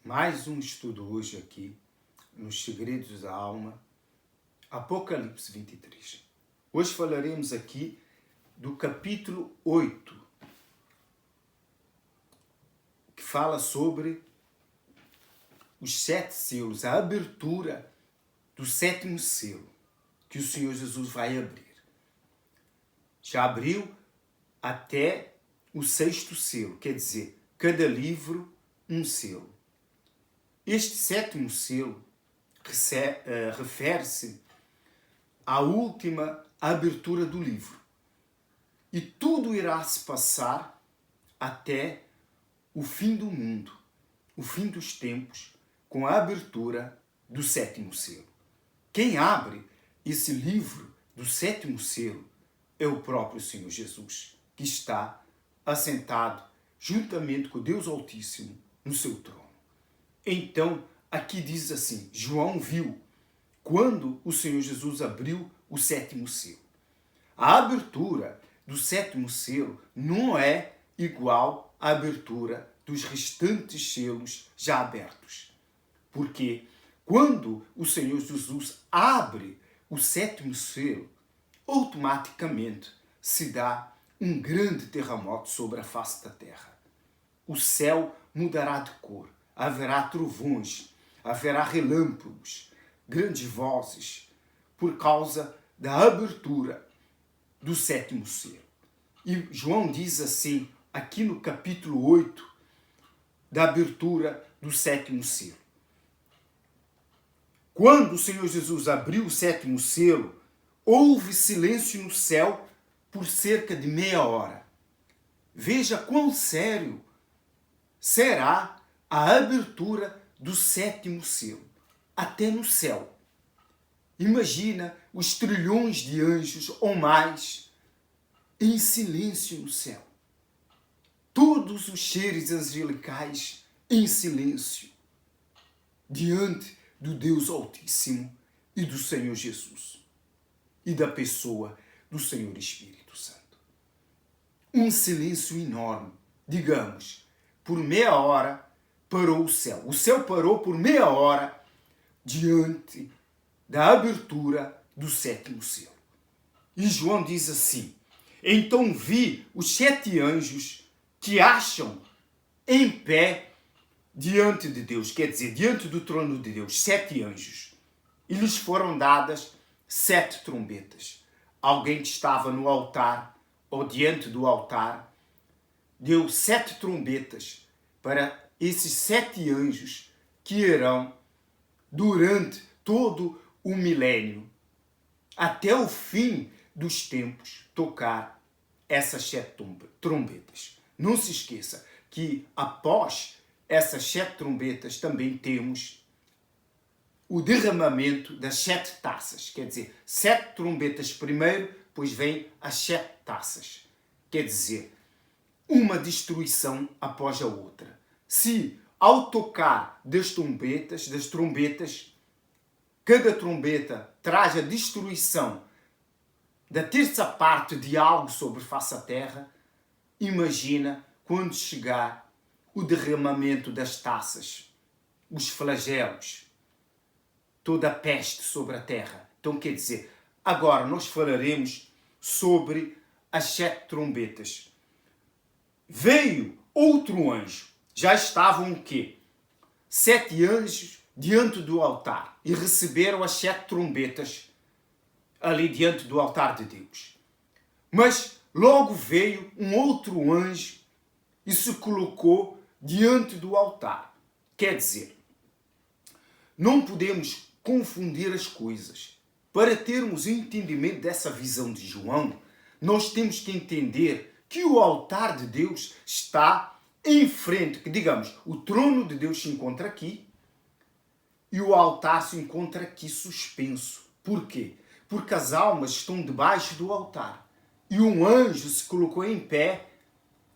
Mais um estudo hoje aqui, nos segredos da alma, Apocalipse 23. Hoje falaremos aqui do capítulo 8, que fala sobre os 7 selos, a abertura do 7º selo, que o Senhor Jesus vai abrir. Já abriu até o 6º selo, quer dizer, cada livro um selo. Este 7º selo refere-se à última abertura do livro. E tudo irá se passar até o fim do mundo, o fim dos tempos, com a abertura do 7º selo. Quem abre esse livro do 7º selo é o próprio Senhor Jesus, que está assentado juntamente com Deus Altíssimo no seu trono. Então, aqui diz assim, João viu quando o Senhor Jesus abriu o 7º selo. A abertura do 7º selo não é igual à abertura dos restantes selos já abertos. Porque quando o Senhor Jesus abre o 7º selo, automaticamente se dá um grande terremoto sobre a face da terra. O céu mudará de cor, haverá trovões, haverá relâmpagos, grandes vozes, por causa da abertura do 7º selo. E João diz assim, aqui no capítulo 8, da abertura do 7º selo. Quando o Senhor Jesus abriu o 7º selo, houve silêncio no céu por cerca de meia hora. Veja quão sério será a abertura do 7º selo, até no céu. Imagina os trilhões de anjos ou mais em silêncio no céu. Todos os seres angelicais em silêncio, diante do Deus Altíssimo e do Senhor Jesus e da pessoa do Senhor Espírito Santo. Um silêncio enorme, digamos, por meia hora parou o céu. O céu parou por meia hora diante da abertura do 7º selo. E João diz assim, então vi os 7 anjos que acham em pé diante de Deus, quer dizer, diante do trono de Deus, 7 anjos. E lhes foram dadas 7 trombetas. Alguém que estava no altar, ou diante do altar, deu 7 trombetas para esses 7 anjos que irão, durante todo o milênio, até o fim dos tempos, tocar essas 7 trombetas. Não se esqueça que após essas 7 trombetas também temos o derramamento das 7 taças. Quer dizer, 7 trombetas primeiro, depois vem as 7 taças. Quer dizer, uma destruição após a outra. Se ao tocar das trombetas, cada trombeta traz a destruição da terça parte de algo sobre face a terra, imagina quando chegar o derramamento das taças, os flagelos, toda a peste sobre a terra. Então, quer dizer, agora nós falaremos sobre as 7 trombetas. Veio outro anjo. Já estavam o quê? 7 anjos diante do altar e receberam as 7 trombetas ali diante do altar de Deus. Mas logo veio um outro anjo e se colocou diante do altar. Quer dizer, não podemos confundir as coisas. Para termos o entendimento dessa visão de João, nós temos que entender que o altar de Deus está em frente, que digamos, o trono de Deus se encontra aqui e o altar se encontra aqui suspenso. Por quê? Porque as almas estão debaixo do altar e um anjo se colocou em pé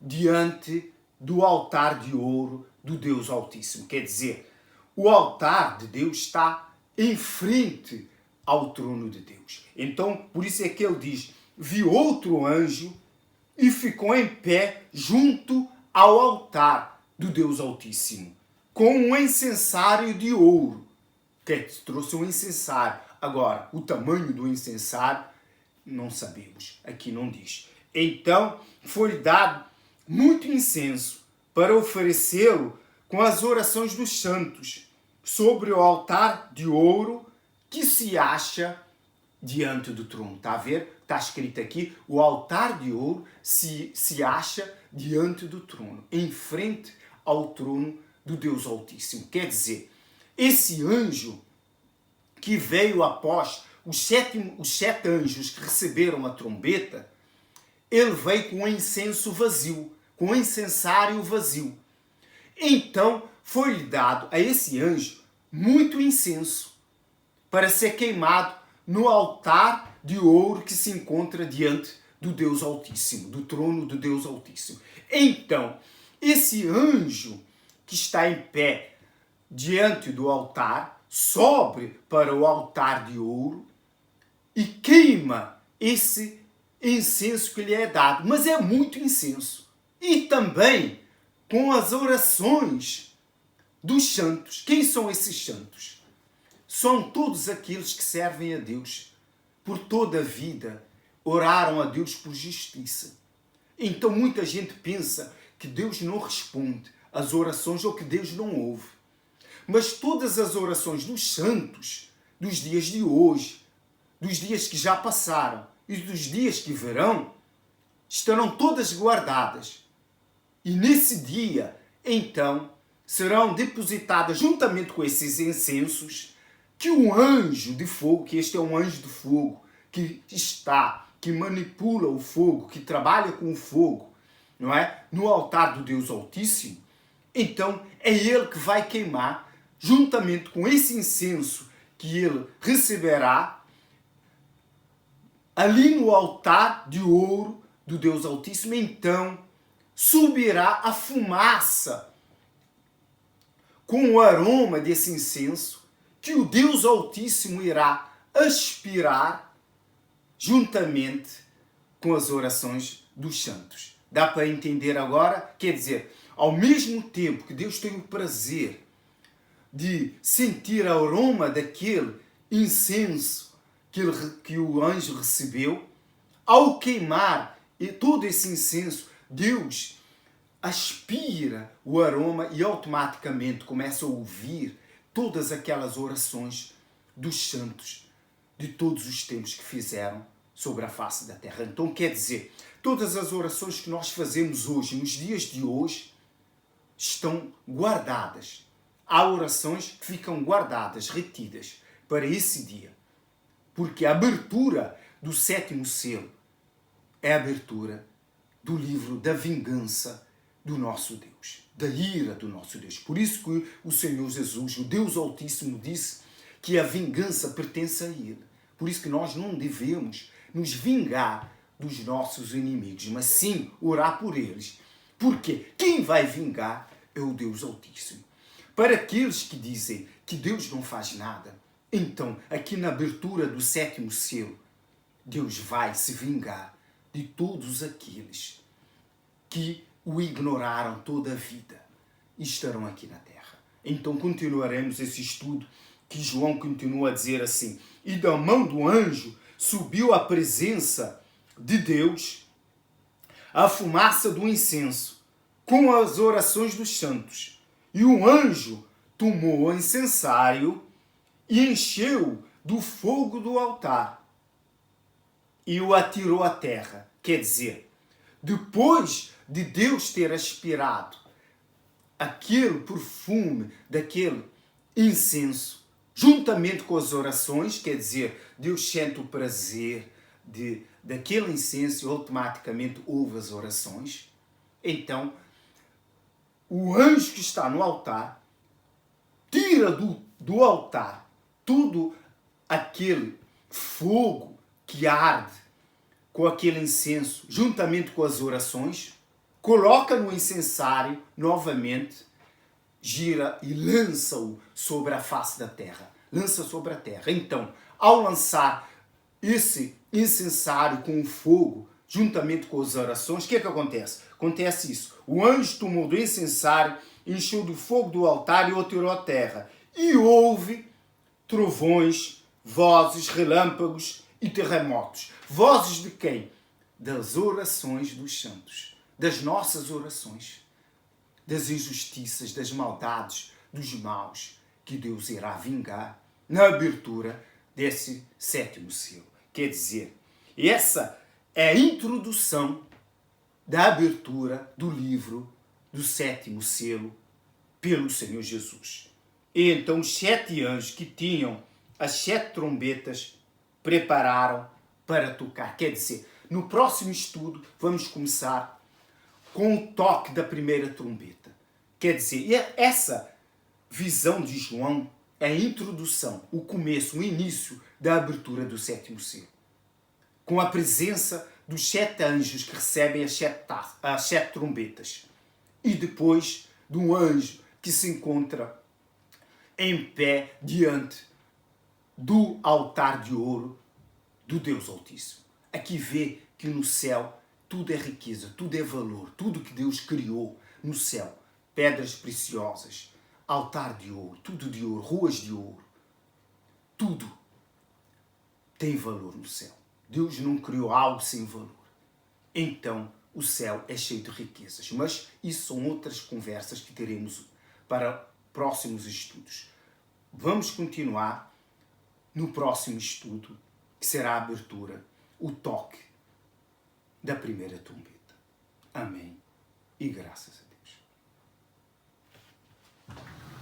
diante do altar de ouro do Deus Altíssimo. Quer dizer, o altar de Deus está em frente ao trono de Deus. Então, por isso é que ele diz, vi outro anjo e ficou em pé junto ao altar do Deus Altíssimo. com um incensário de ouro. Que trouxe um incensário. Agora, o tamanho do incensário, não sabemos. Aqui não diz. Então, foi-lhe dado muito incenso para oferecê-lo com as orações dos santos sobre o altar de ouro que se acha diante do trono. Está a ver? Está escrito aqui, o altar de ouro se acha diante do trono, em frente ao trono do Deus Altíssimo. Quer dizer, esse anjo que veio após os sete anjos que receberam a trombeta, ele veio com um incenso vazio, com um incensário vazio. Então foi-lhe dado a esse anjo muito incenso para ser queimado no altar de ouro que se encontra diante do Deus Altíssimo, do trono do Deus Altíssimo. Então, esse anjo que está em pé diante do altar sobe para o altar de ouro e queima esse incenso que lhe é dado. Mas é muito incenso. E também com as orações dos santos. Quem são esses santos? São todos aqueles que servem a Deus por toda a vida, oraram a Deus por justiça. Então muita gente pensa que Deus não responde às orações ou que Deus não ouve. Mas todas as orações dos santos, dos dias de hoje, dos dias que já passaram e dos dias que virão, estarão todas guardadas. E nesse dia, então, serão depositadas juntamente com esses incensos que um anjo de fogo, que este é um anjo de fogo, que manipula o fogo, que trabalha com o fogo, não é? No altar do Deus Altíssimo. Então, é ele que vai queimar, juntamente com esse incenso que ele receberá, ali no altar de ouro do Deus Altíssimo. Então, subirá a fumaça com o aroma desse incenso que o Deus Altíssimo irá aspirar juntamente com as orações dos santos. Dá para entender agora? Quer dizer, ao mesmo tempo que Deus tem o prazer de sentir o aroma daquele incenso que o anjo recebeu, ao queimar todo esse incenso, Deus aspira o aroma e automaticamente começa a ouvir todas aquelas orações dos santos de todos os tempos que fizeram sobre a face da terra. Então quer dizer, todas as orações que nós fazemos hoje, nos dias de hoje, estão guardadas. Há orações que ficam guardadas, retidas para esse dia. Porque a abertura do sétimo selo é a abertura do livro da vingança do nosso Deus, da ira do nosso Deus. Por isso que o Senhor Jesus, o Deus Altíssimo, disse que a vingança pertence a Ele. Por isso que nós não devemos nos vingar dos nossos inimigos, mas sim orar por eles. Porque quem vai vingar é o Deus Altíssimo. Para aqueles que dizem que Deus não faz nada, então, aqui na abertura do sétimo selo, Deus vai se vingar de todos aqueles que o ignoraram toda a vida e estarão aqui na terra. Então continuaremos esse estudo que João continua a dizer assim: e da mão do anjo subiu à presença de Deus a fumaça do incenso com as orações dos santos. E o anjo tomou o incensário e encheu do fogo do altar e o atirou à terra. Quer dizer, depois de Deus ter aspirado aquele perfume daquele incenso, juntamente com as orações, quer dizer, Deus sente o prazer daquele incenso e automaticamente ouve as orações. Então, o anjo que está no altar tira do altar tudo aquele fogo que arde com aquele incenso, juntamente com as orações, coloca no incensário novamente, gira e lança-o sobre a face da terra. Lança sobre a terra. Então, ao lançar esse incensário com o fogo, juntamente com as orações, o que é que acontece? Acontece isso. O anjo tomou do incensário, encheu do fogo do altar e o atirou à terra. E houve trovões, vozes, relâmpagos e terremotos. Vozes de quem? Das orações dos santos, das nossas orações, das injustiças, das maldades, dos maus, que Deus irá vingar na abertura desse sétimo selo. Quer dizer, essa é a introdução da abertura do livro do sétimo selo pelo Senhor Jesus. E então os 7 anjos que tinham as 7 trombetas prepararam para tocar. Quer dizer, no próximo estudo vamos começar com o toque da primeira trombeta. Quer dizer, essa visão de João é a introdução, o começo, o início da abertura do sétimo selo. Com a presença dos 7 anjos que recebem as 7 trombetas. E depois de um anjo que se encontra em pé diante do altar de ouro do Deus Altíssimo. Aqui vê que no céu tudo é riqueza, tudo é valor, tudo que Deus criou no céu. Pedras preciosas, altar de ouro, tudo de ouro, ruas de ouro. Tudo tem valor no céu. Deus não criou algo sem valor. Então, o céu é cheio de riquezas. Mas isso são outras conversas que teremos para próximos estudos. Vamos continuar no próximo estudo, que será a abertura, o toque da primeira trombeta. Amém. E graças a Deus.